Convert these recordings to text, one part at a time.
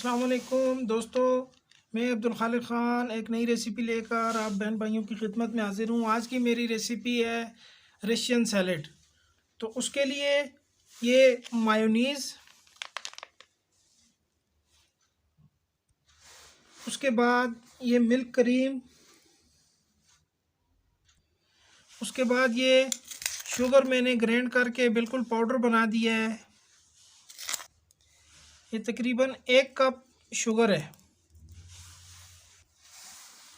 अस्सलाम वालेकुम दोस्तों, मैं अब्दुल खालिक ख़ान एक नई रेसिपी लेकर आप बहन भाइयों की खिदमत में हाज़िर हूँ। आज की मेरी रेसिपी है रशियन सैलेड। तो उसके लिए ये मायोनीज़, उसके बाद ये मिल्क क्रीम, उसके बाद ये शुगर मैंने ग्राइंड करके बिल्कुल पाउडर बना दिया है। ये तकरीबन 1 कप शुगर है।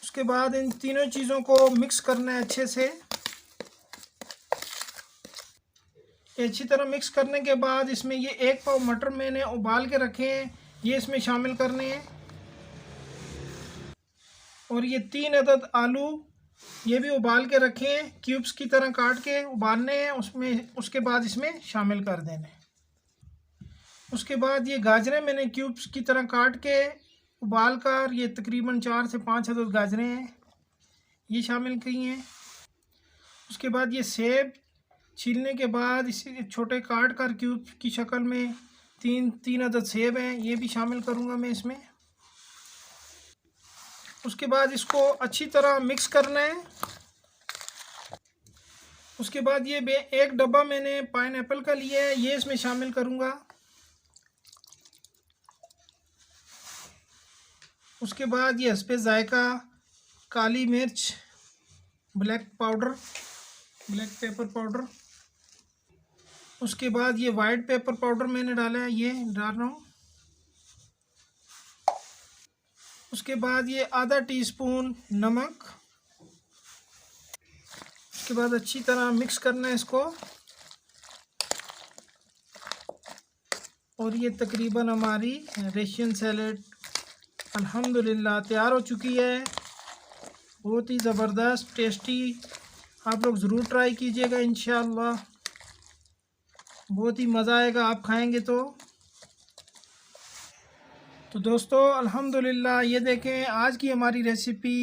उसके बाद इन तीनों चीज़ों को मिक्स करना है अच्छे से। अच्छी तरह मिक्स करने के बाद इसमें ये 1 पाव मटर मैंने उबाल के रखे हैं, ये इसमें शामिल करने हैं। और ये 3 अदद आलू ये भी उबाल के रखे हैं, क्यूब्स की तरह काट के उबालने हैं उसमें। उसके बाद इसमें शामिल कर देने। उसके बाद ये गाजरें मैंने क्यूब्स की तरह काट के उबाल कर, ये तकरीबन 4 से 5 अदद गाजरें हैं, ये शामिल की हैं। उसके बाद ये सेब छीलने के बाद इसे छोटे काट कर क्यूब की शक्ल में तीन अदद सेब हैं, ये भी शामिल करूँगा मैं इसमें। उसके बाद इसको अच्छी तरह मिक्स करना है। उसके बाद ये 1 डब्बा मैंने पाइनएप्पल का लिया है, ये इसमें शामिल करूँगा। उसके बाद ये हस्बे जायका काली मिर्च, ब्लैक पेपर पाउडर। उसके बाद ये वाइट पेपर पाउडर मैंने डाला है, ये डाल रहा हूँ। उसके बाद ये आधा टीस्पून नमक। उसके बाद अच्छी तरह मिक्स करना है इसको। और ये तकरीबन हमारी रशियन सैलेड अल्हम्दुलिल्लाह तैयार हो चुकी है। बहुत ही ज़बरदस्त टेस्टी, आप लोग ज़रूर ट्राई कीजिएगा, इंशाअल्लाह बहुत ही मज़ा आएगा आप खाएंगे तो दोस्तों अल्हम्दुलिल्लाह ये देखें आज की हमारी रेसिपी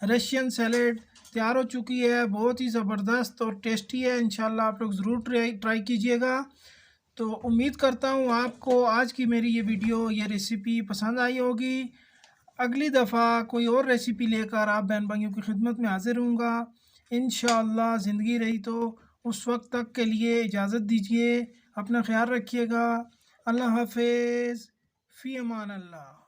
रशियन सैलेड तैयार हो चुकी है। बहुत ही ज़बरदस्त और टेस्टी है, इंशाअल्लाह आप लोग ज़रूर ट्राई कीजिएगा। तो उम्मीद करता हूँ आपको आज की मेरी ये वीडियो, ये रेसिपी पसंद आई होगी। अगली दफ़ा कोई और रेसिपी लेकर आप बहन भाइयों की खिदमत में हाज़िर होऊंगा इंशाअल्लाह। ज़िंदगी रही तो उस वक्त तक के लिए इजाज़त दीजिए। अपना ख्याल रखिएगा। अल्लाह हाफ़िज़। फ़ी अमान अल्लाह।